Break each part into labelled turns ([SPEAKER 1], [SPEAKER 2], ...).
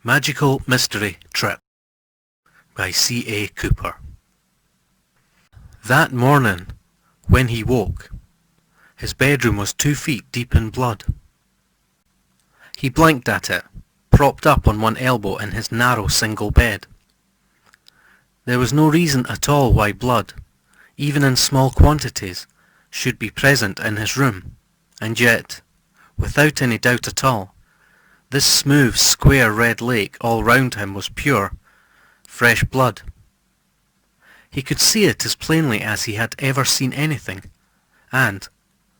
[SPEAKER 1] Magical Mystery Trip by C.A. Cooper. That morning, when he woke, his bedroom was 2 feet deep in blood. He blinked at it, propped up on one elbow in his narrow single bed. There was no reason at all why blood, even in small quantities, should be present in his room, and yet, without any doubt at all, this smooth, square red lake all round him was pure, fresh blood. He could see it as plainly as he had ever seen anything, and,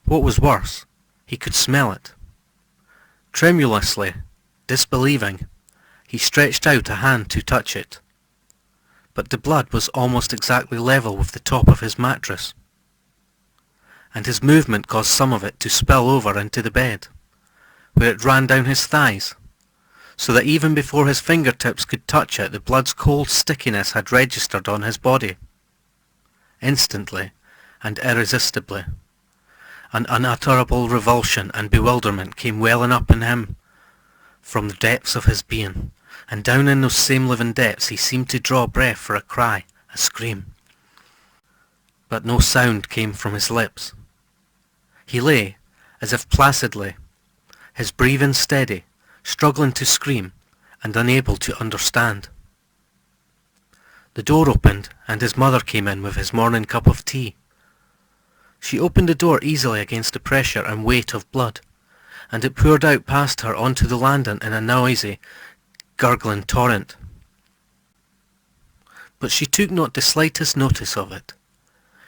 [SPEAKER 1] what was worse, he could smell it. Tremulously, disbelieving, he stretched out a hand to touch it, but the blood was almost exactly level with the top of his mattress, and his movement caused some of it to spill over into the bed, where it ran down his thighs, so that even before his fingertips could touch it, the blood's cold stickiness had registered on his body. Instantly and irresistibly, an unutterable revulsion and bewilderment came welling up in him from the depths of his being, and down in those same living depths he seemed to draw breath for a cry, a scream. But no sound came from his lips. He lay, as if placidly, his breathing steady, struggling to scream, and unable to understand. The door opened, and his mother came in with his morning cup of tea. She opened the door easily against the pressure and weight of blood, and it poured out past her onto the landing in a noisy, gurgling torrent. But she took not the slightest notice of it.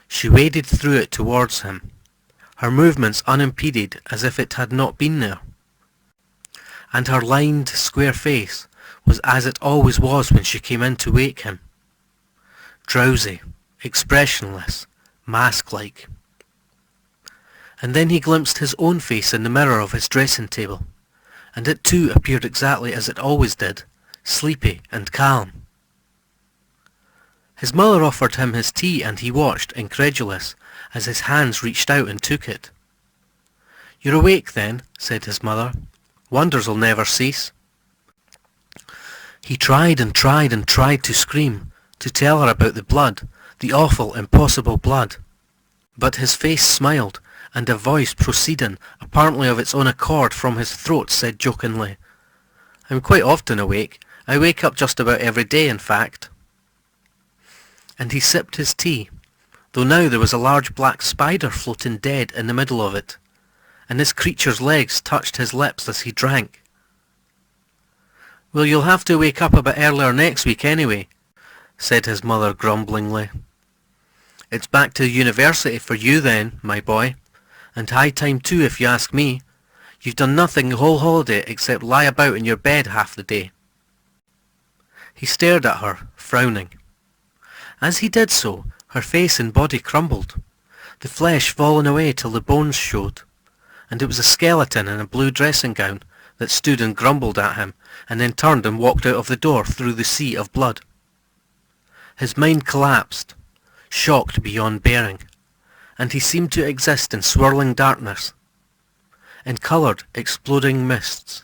[SPEAKER 1] She waded through it towards him, her movements unimpeded as if it had not been there, and her lined, square face was as it always was when she came in to wake him, drowsy, expressionless, mask-like. And then he glimpsed his own face in the mirror of his dressing table, and it too appeared exactly as it always did, sleepy and calm. His mother offered him his tea, and he watched, incredulous, as his hands reached out and took it. "You're awake, then," said his mother. "Wonders'll never cease." He tried and tried and tried to scream, to tell her about the blood, the awful, impossible blood. But his face smiled, and a voice proceeding, apparently of its own accord, from his throat said jokingly, "I'm quite often awake. I wake up just about every day, in fact." And he sipped his tea, though now there was a large black spider floating dead in the middle of it, and this creature's legs touched his lips as he drank. "Well, you'll have to wake up a bit earlier next week anyway," said his mother grumblingly. "It's back to university for you then, my boy, and high time too if you ask me. You've done nothing the whole holiday except lie about in your bed half the day." He stared at her, frowning. As he did so, her face and body crumbled, the flesh falling away till the bones showed, and it was a skeleton in a blue dressing gown that stood and grumbled at him, and then turned and walked out of the door through the sea of blood. His mind collapsed, shocked beyond bearing, and he seemed to exist in swirling darkness, in coloured, exploding mists.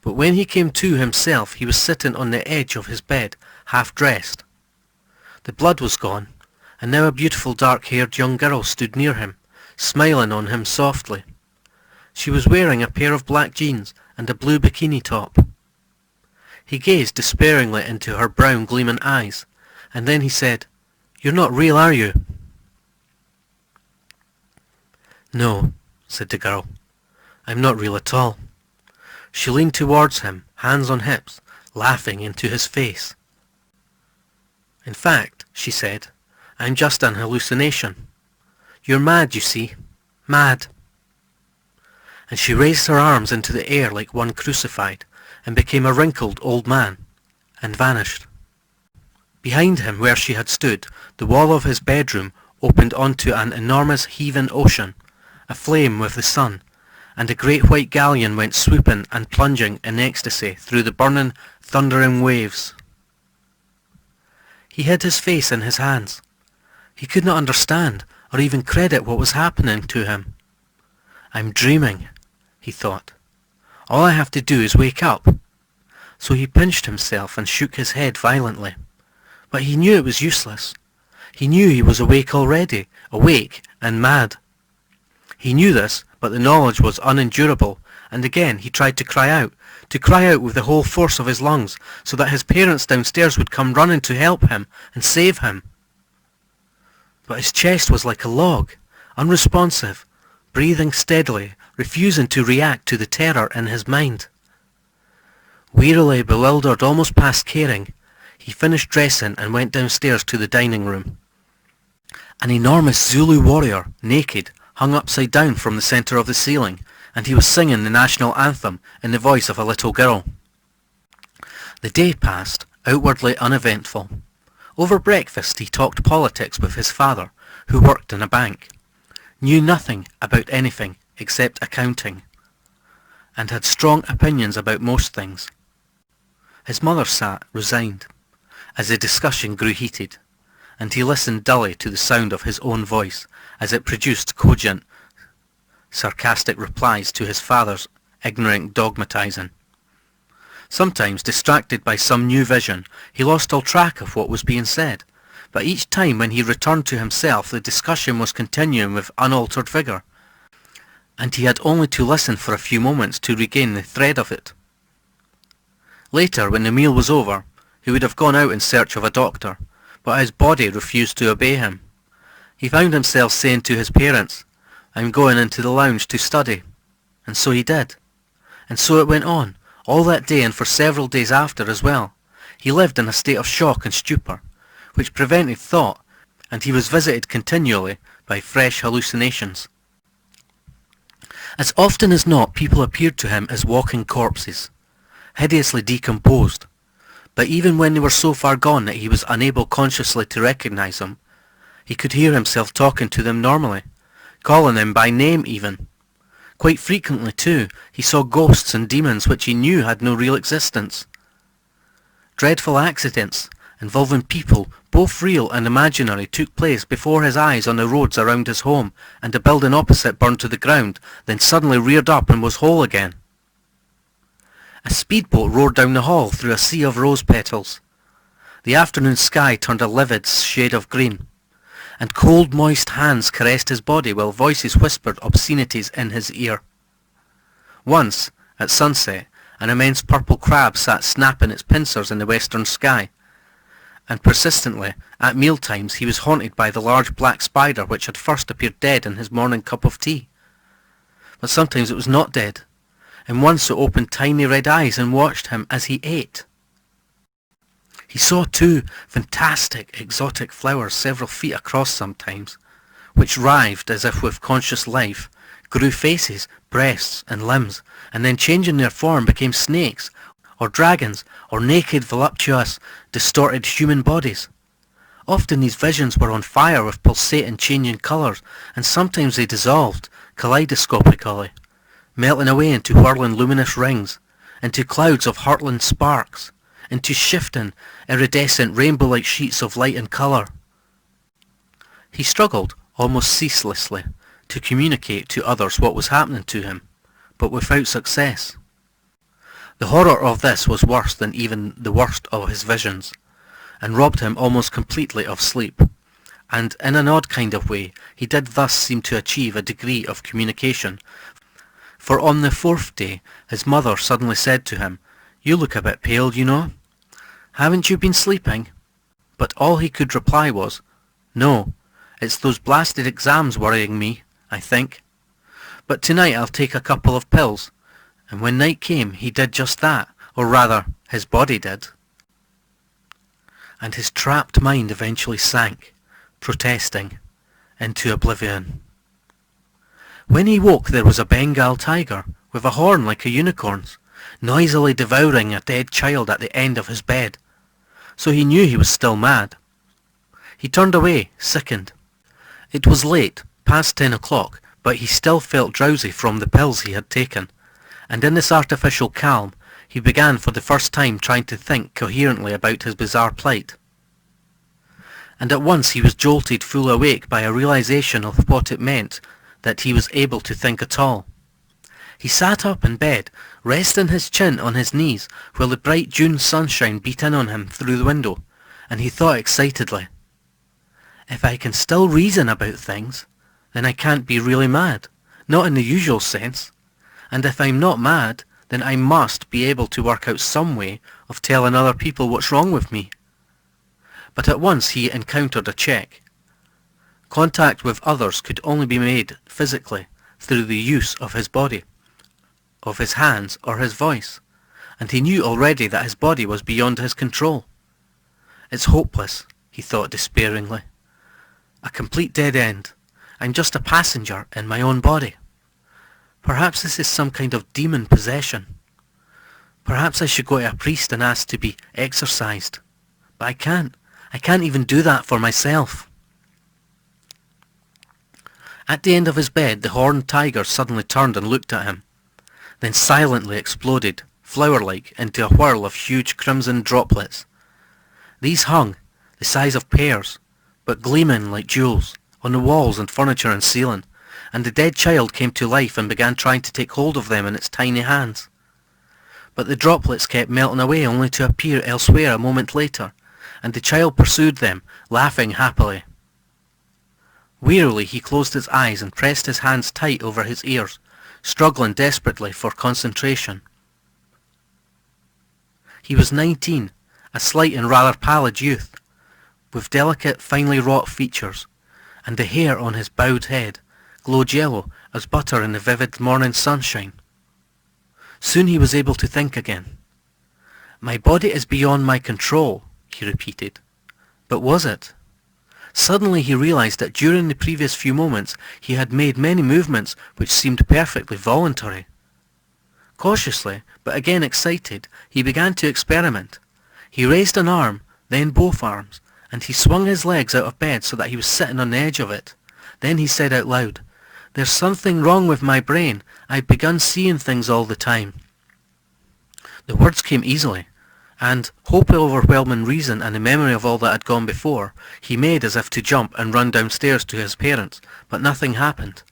[SPEAKER 1] But when he came to himself, he was sitting on the edge of his bed, half-dressed. The blood was gone, and now a beautiful dark-haired young girl stood near him, smiling on him softly. She was wearing a pair of black jeans and a blue bikini top. He gazed despairingly into her brown gleaming eyes, and then he said, "You're not real, are you?" "No," said the girl, "I'm not real at all." She leaned towards him, hands on hips, laughing into his face. "In fact," she said, "I'm just an hallucination. You're mad, you see. Mad." And she raised her arms into the air like one crucified, and became a wrinkled old man, and vanished. Behind him, where she had stood, the wall of his bedroom opened onto an enormous heaving ocean, aflame with the sun, and a great white galleon went swooping and plunging in ecstasy through the burning, thundering waves. He hid his face in his hands. He could not understand or even credit what was happening to him. "I'm dreaming," he thought. "All I have to do is wake up." so he pinched himself and shook his head violently. But he knew it was useless. He knew he was awake already, awake and mad. He knew this, but the knowledge was unendurable, and again he tried to cry out with the whole force of his lungs, so that his parents downstairs would come running to help him and save him. But his chest was like a log, unresponsive, breathing steadily, refusing to react to the terror in his mind. Wearily bewildered almost past caring, he finished dressing and went downstairs to the dining room. An enormous Zulu warrior, naked, hung upside down from the centre of the ceiling, and he was singing the national anthem in the voice of a little girl. The day passed, outwardly uneventful. Over breakfast he talked politics with his father, who worked in a bank, knew nothing about anything except accounting, and had strong opinions about most things. His mother sat, resigned, as the discussion grew heated, and he listened dully to the sound of his own voice as it produced cogent, sarcastic replies to his father's ignorant dogmatizing. Sometimes, distracted by some new vision, he lost all track of what was being said, but each time when he returned to himself the discussion was continuing with unaltered vigour, and he had only to listen for a few moments to regain the thread of it. Later, when the meal was over, he would have gone out in search of a doctor, but his body refused to obey him. He found himself saying to his parents, "I'm going into the lounge to study," and so he did. And so it went on, all that day and for several days after as well. He lived in a state of shock and stupor, which prevented thought, and he was visited continually by fresh hallucinations. As often as not, people appeared to him as walking corpses, hideously decomposed, but even when they were so far gone that he was unable consciously to recognize them, he could hear himself talking to them normally, calling them by name even. Quite frequently, too, he saw ghosts and demons which he knew had no real existence. Dreadful accidents involving people, both real and imaginary, took place before his eyes on the roads around his home, and the building opposite burned to the ground, then suddenly reared up and was whole again. A speedboat roared down the hall through a sea of rose petals. The afternoon sky turned a livid shade of green, and cold moist hands caressed his body while voices whispered obscenities in his ear. Once, at sunset, an immense purple crab sat snapping its pincers in the western sky, and persistently, at mealtimes, he was haunted by the large black spider which had first appeared dead in his morning cup of tea. But sometimes it was not dead, and once it opened tiny red eyes and watched him as he ate. He saw too fantastic exotic flowers several feet across sometimes, which writhed as if with conscious life, grew faces, breasts and limbs, and then changing their form became snakes, or dragons, or naked, voluptuous, distorted human bodies. Often these visions were on fire with pulsating, changing colours, and sometimes they dissolved, kaleidoscopically, melting away into whirling luminous rings, into clouds of hurtling sparks, into shifting, iridescent, rainbow-like sheets of light and colour. He struggled, almost ceaselessly, to communicate to others what was happening to him, but without success. The horror of this was worse than even the worst of his visions, and robbed him almost completely of sleep, and in an odd kind of way he did thus seem to achieve a degree of communication, for on the fourth day his mother suddenly said to him, "You look a bit pale, you know. Haven't you been sleeping?" But all he could reply was, "No, it's those blasted exams worrying me, I think. But tonight I'll take a couple of pills." And when night came he did just that, or rather, his body did. And his trapped mind eventually sank, protesting, into oblivion. When he woke there was a Bengal tiger, with a horn like a unicorn's, noisily devouring a dead child at the end of his bed. So he knew he was still mad. He turned away, sickened. It was late, past 10 o'clock, but he still felt drowsy from the pills he had taken, and in this artificial calm he began for the first time trying to think coherently about his bizarre plight. And at once he was jolted full awake by a realization of what it meant that he was able to think at all. He sat up in bed, resting his chin on his knees while the bright June sunshine beat in on him through the window, and he thought excitedly, "If I can still reason about things, then I can't be really mad, not in the usual sense, and if I'm not mad, then I must be able to work out some way of telling other people what's wrong with me." But at once he encountered a check. Contact with others could only be made physically through the use of his body, of his hands or his voice, and he knew already that his body was beyond his control. "It's hopeless," he thought despairingly. "A complete dead end. I'm just a passenger in my own body. Perhaps this is some kind of demon possession. Perhaps I should go to a priest and ask to be exorcised. But I can't. I can't even do that for myself." At the end of his bed, the horned tiger suddenly turned and looked at him, then silently exploded, flower-like, into a whirl of huge crimson droplets. These hung, the size of pears, but gleaming like jewels, on the walls and furniture and ceiling, and the dead child came to life and began trying to take hold of them in its tiny hands. But the droplets kept melting away only to appear elsewhere a moment later, and the child pursued them, laughing happily. Wearily he closed his eyes and pressed his hands tight over his ears, struggling desperately for concentration. He was 19, a slight and rather pallid youth, with delicate, finely wrought features, and the hair on his bowed head glowed yellow as butter in the vivid morning sunshine. Soon he was able to think again. "My body is beyond my control," he repeated. But was it? Suddenly he realized that during the previous few moments he had made many movements which seemed perfectly voluntary. Cautiously, but again excited, he began to experiment. He raised an arm, then both arms, and he swung his legs out of bed so that he was sitting on the edge of it. Then he said out loud, "There's something wrong with my brain. I've begun seeing things all the time." The words came easily, and, hope overwhelming reason and the memory of all that had gone before, he made as if to jump and run downstairs to his parents, but nothing happened.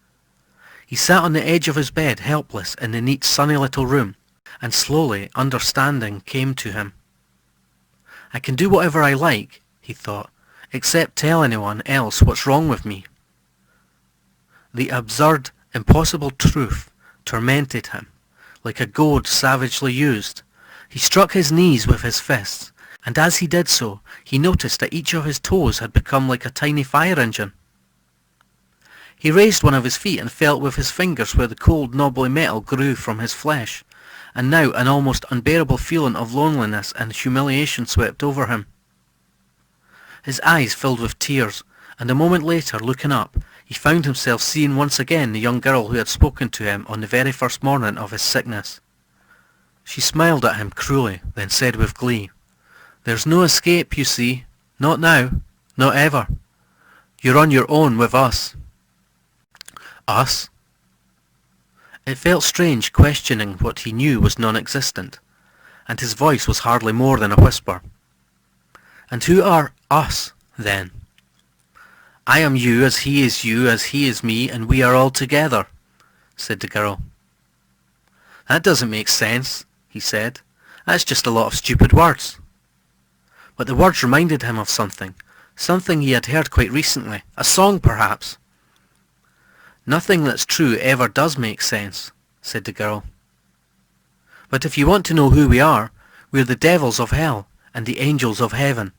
[SPEAKER 1] He sat on the edge of his bed, helpless, in the neat sunny little room, and slowly understanding came to him. "I can do whatever I like," he thought, "except tell anyone else what's wrong with me." The absurd, impossible truth tormented him, like a goad savagely used. He struck his knees with his fists, and as he did so, he noticed that each of his toes had become like a tiny fire engine. He raised one of his feet and felt with his fingers where the cold, knobbly metal grew from his flesh, and now an almost unbearable feeling of loneliness and humiliation swept over him. His eyes filled with tears, and a moment later, looking up, he found himself seeing once again the young girl who had spoken to him on the very first morning of his sickness. She smiled at him cruelly, then said with glee, "There's no escape, you see. Not now. Not ever. You're on your own with us." Us? It felt strange questioning what he knew was non-existent, and his voice was hardly more than a whisper. "And who are us, then?" "I am you, as he is me, and we are all together," said the girl. "That doesn't make sense," he said. "That's just a lot of stupid words." But the words reminded him of something he had heard quite recently, a song perhaps. "Nothing that's true ever does make sense," said the girl. "But if you want to know who we are, we're the devils of hell and the angels of heaven.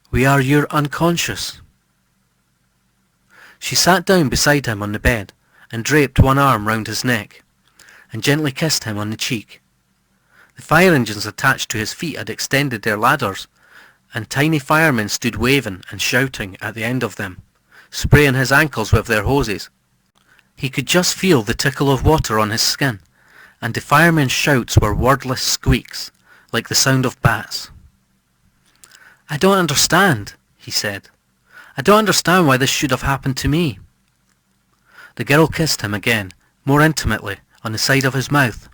[SPEAKER 1] We are your unconscious." She sat down beside him on the bed and draped one arm round his neck, and gently kissed him on the cheek. The fire engines attached to his feet had extended their ladders, and tiny firemen stood waving and shouting at the end of them, spraying his ankles with their hoses. He could just feel the tickle of water on his skin, and the firemen's shouts were wordless squeaks, like the sound of bats. "I don't understand," he said. "I don't understand why this should have happened to me." The girl kissed him again, more intimately, on the side of his mouth.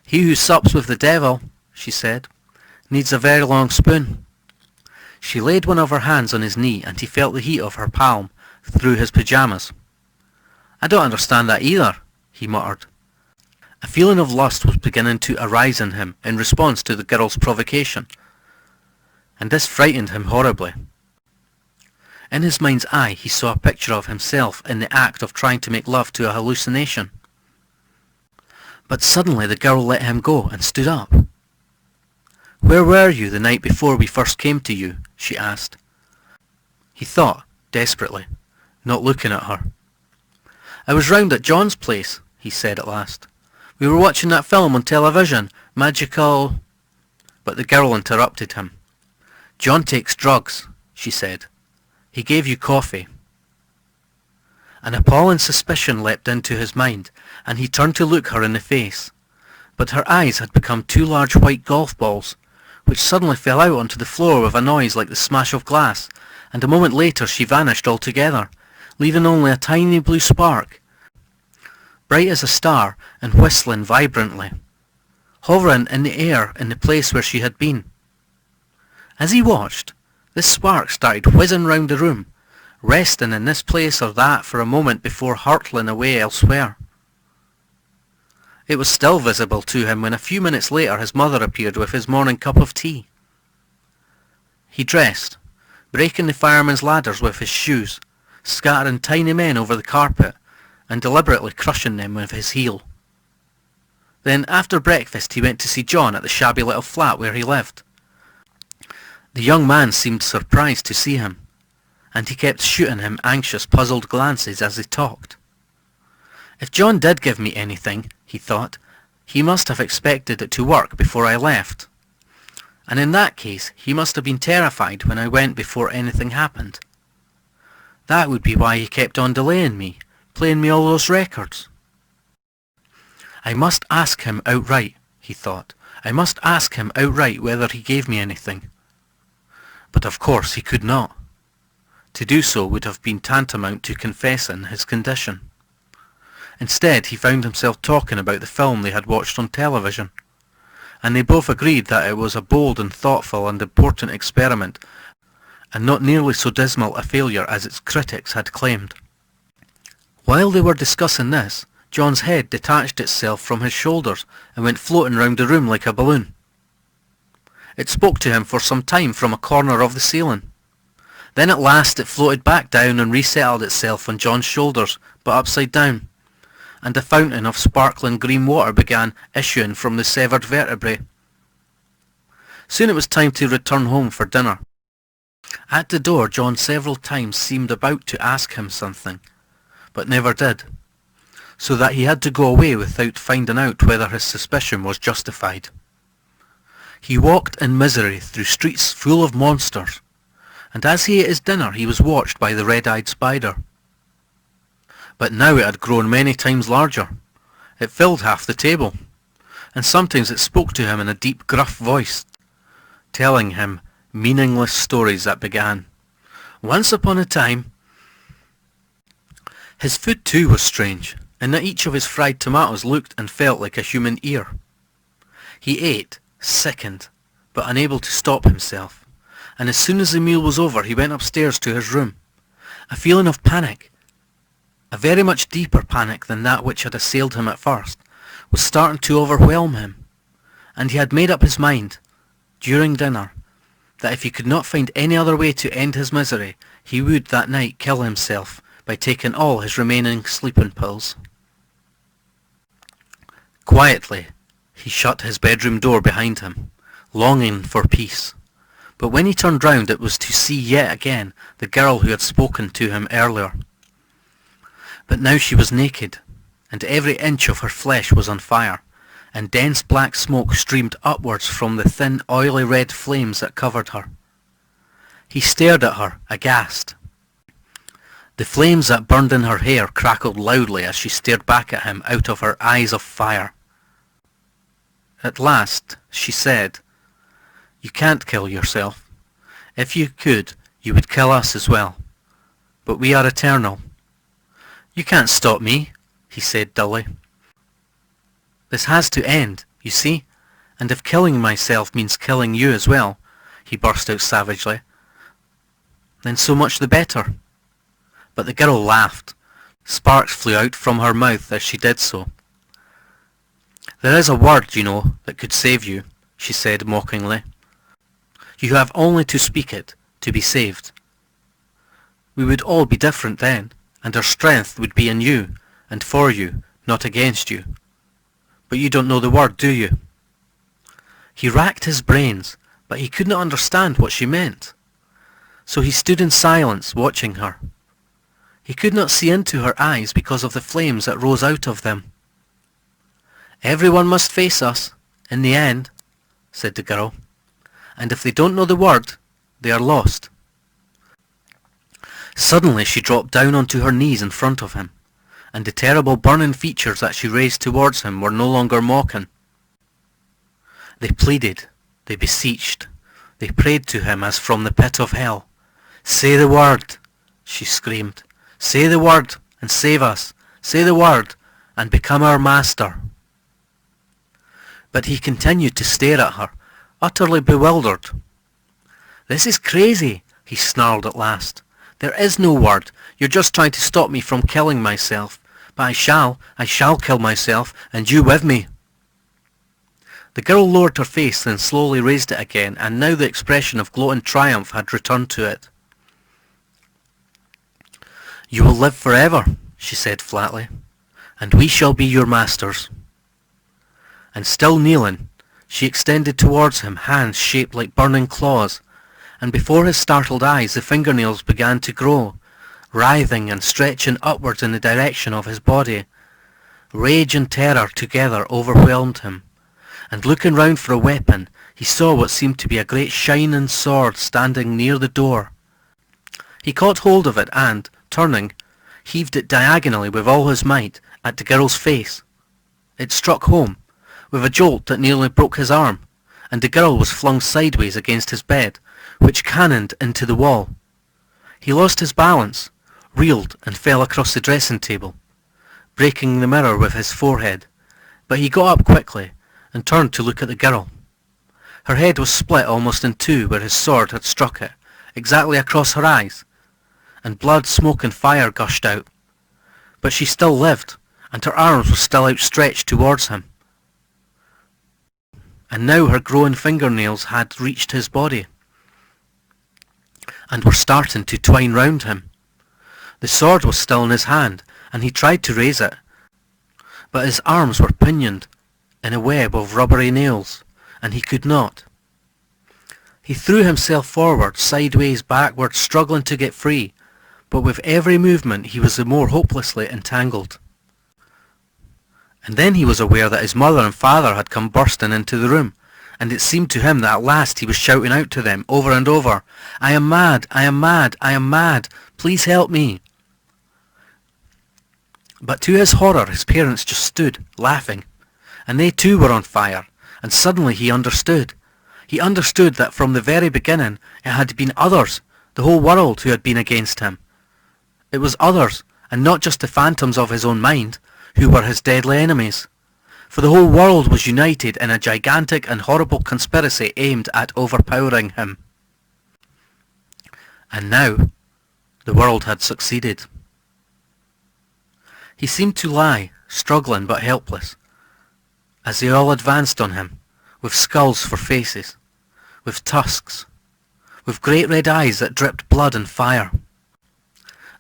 [SPEAKER 1] "He who sups with the devil," she said, "needs a very long spoon." She laid one of her hands on his knee, and he felt the heat of her palm through his pyjamas. "I don't understand that either," he muttered. A feeling of lust was beginning to arise in him in response to the girl's provocation, and this frightened him horribly. In his mind's eye he saw a picture of himself in the act of trying to make love to a hallucination. But suddenly the girl let him go and stood up. "Where were you the night before we first came to you?" she asked. He thought, desperately, not looking at her. "I was round at John's place," he said at last. "We were watching that film on television, Magical—" But the girl interrupted him. "John takes drugs," she said. "He gave you coffee." An appalling suspicion leapt into his mind, and he turned to look her in the face. But her eyes had become two large white golf balls, which suddenly fell out onto the floor with a noise like the smash of glass, and a moment later she vanished altogether, leaving only a tiny blue spark, bright as a star and whistling vibrantly, hovering in the air in the place where she had been. As he watched, this spark started whizzing round the room, resting in this place or that for a moment before hurtling away elsewhere. It was still visible to him when a few minutes later his mother appeared with his morning cup of tea. He dressed, breaking the fireman's ladders with his shoes, scattering tiny men over the carpet, and deliberately crushing them with his heel. Then after breakfast he went to see John at the shabby little flat where he lived. The young man seemed surprised to see him, and he kept shooting him anxious, puzzled glances as they talked. If John did give me anything, he thought, he must have expected it to work before I left. And in that case, he must have been terrified when I went before anything happened. That would be why he kept on delaying me, playing me all those records. I must ask him outright, he thought. I must ask him outright whether he gave me anything. But of course he could not. To do so would have been tantamount to confessing his condition. Instead, he found himself talking about the film they had watched on television, and they both agreed that it was a bold and thoughtful and important experiment, and not nearly so dismal a failure as its critics had claimed. While they were discussing this, John's head detached itself from his shoulders and went floating round the room like a balloon. It spoke to him for some time from a corner of the ceiling. Then at last it floated back down and resettled itself on John's shoulders, but upside down, and a fountain of sparkling green water began issuing from the severed vertebrae. Soon it was time to return home for dinner. At the door John several times seemed about to ask him something, but never did, so that he had to go away without finding out whether his suspicion was justified. He walked in misery through streets full of monsters, and as he ate his dinner he was watched by the red-eyed spider. But now it had grown many times larger. It filled half the table, and sometimes it spoke to him in a deep, gruff voice, telling him meaningless stories that began, "Once upon a time." His food too was strange, in that each of his fried tomatoes looked and felt like a human ear. He ate, sickened, but unable to stop himself, and as soon as the meal was over he went upstairs to his room. A feeling of panic, a very much deeper panic than that which had assailed him at first, was starting to overwhelm him, and he had made up his mind, during dinner, that if he could not find any other way to end his misery, he would that night kill himself by taking all his remaining sleeping pills. Quietly, he shut his bedroom door behind him, longing for peace. But when he turned round it was to see yet again the girl who had spoken to him earlier. But now she was naked, and every inch of her flesh was on fire, and dense black smoke streamed upwards from the thin oily red flames that covered her. He stared at her, aghast. The flames that burned in her hair crackled loudly as she stared back at him out of her eyes of fire. At last she said, "You can't kill yourself. If you could, you would kill us as well. But we are eternal." "You can't stop me," he said dully. "This has to end, you see, and if killing myself means killing you as well," he burst out savagely, "then so much the better." But the girl laughed. Sparks flew out from her mouth as she did so. There is a word, you know, that could save you, she said mockingly. You have only to speak it to be saved. We would all be different then, and our strength would be in you, and for you, not against you. But you don't know the word, do you? He racked his brains, but he could not understand what she meant. So he stood in silence, watching her. He could not see into her eyes because of the flames that rose out of them. Everyone must face us, in the end, said the girl, and if they don't know the word, they are lost. Suddenly she dropped down onto her knees in front of him, and the terrible burning features that she raised towards him were no longer mocking. They pleaded, they beseeched, they prayed to him as from the pit of hell. Say the word, she screamed. Say the word and save us. Say the word and become our master. But he continued to stare at her, utterly bewildered. This is crazy, he snarled at last. There is no word. You're just trying to stop me from killing myself. But I shall kill myself, and you with me. The girl lowered her face, then slowly raised it again, and now the expression of gloating triumph had returned to it. You will live forever, she said flatly, and we shall be your masters. And still kneeling, she extended towards him hands shaped like burning claws, and before his startled eyes the fingernails began to grow, writhing and stretching upwards in the direction of his body. Rage and terror together overwhelmed him, and looking round for a weapon, he saw what seemed to be a great shining sword standing near the door. He caught hold of it and, turning, heaved it diagonally with all his might at the girl's face. It struck home, with a jolt that nearly broke his arm, and the girl was flung sideways against his bed, which cannoned into the wall. He lost his balance, reeled and fell across the dressing table, breaking the mirror with his forehead, but he got up quickly and turned to look at the girl. Her head was split almost in two where his sword had struck it, exactly across her eyes, and blood, smoke and fire gushed out. But she still lived, and her arms were still outstretched towards him. And now her growing fingernails had reached his body, and were starting to twine round him. The sword was still in his hand, and he tried to raise it, but his arms were pinioned in a web of rubbery nails, and he could not. He threw himself forward, sideways, backwards, struggling to get free, but with every movement he was the more hopelessly entangled. And then he was aware that his mother and father had come bursting into the room, and it seemed to him that at last he was shouting out to them over and over, I am mad, I am mad, I am mad, please help me. But to his horror his parents just stood, laughing, and they too were on fire, and suddenly he understood. He understood that from the very beginning it had been others, the whole world, who had been against him. It was others, and not just the phantoms of his own mind, who were his deadly enemies. For the whole world was united in a gigantic and horrible conspiracy aimed at overpowering him. And now, the world had succeeded. He seemed to lie, struggling but helpless, as they all advanced on him, with skulls for faces, with tusks, with great red eyes that dripped blood and fire.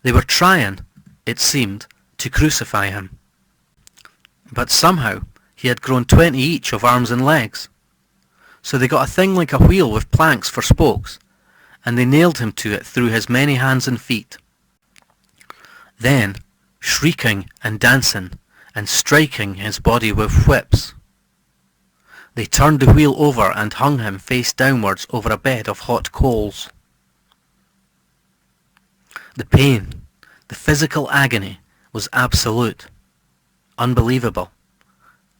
[SPEAKER 1] They were trying, it seemed, to crucify him. But somehow he had grown 20 each of arms and legs. So they got a thing like a wheel with planks for spokes, and they nailed him to it through his many hands and feet. Then, shrieking and dancing, and striking his body with whips, they turned the wheel over and hung him face downwards over a bed of hot coals. The pain, the physical agony, was absolute, unbelievable,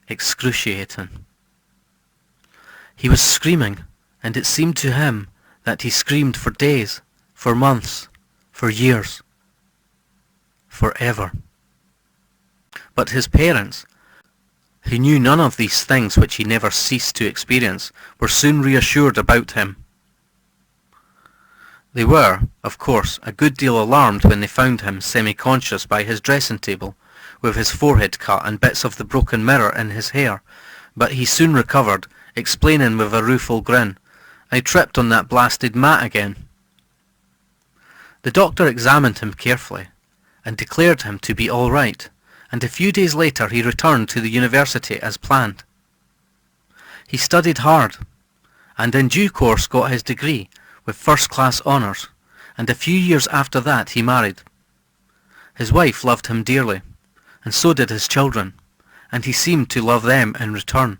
[SPEAKER 1] excruciating. He was screaming, and it seemed to him that he screamed for days, for months, for years, forever. But his parents, who knew none of these things which he never ceased to experience, were soon reassured about him. They were, of course, a good deal alarmed when they found him semi-conscious by his dressing table, with his forehead cut and bits of the broken mirror in his hair, but he soon recovered, explaining with a rueful grin, "I tripped on that blasted mat again." The doctor examined him carefully, and declared him to be all right, and a few days later he returned to the university as planned. He studied hard, and in due course got his degree with first-class honours, and a few years after that he married. His wife loved him dearly, and so did his children, and he seemed to love them in return.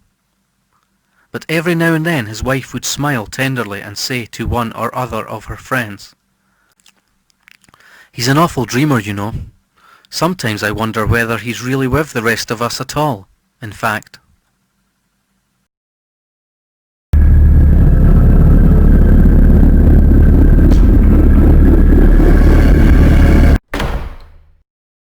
[SPEAKER 1] But every now and then his wife would smile tenderly and say to one or other of her friends, "He's an awful dreamer, you know. Sometimes I wonder whether he's really with the rest of us at all, in fact."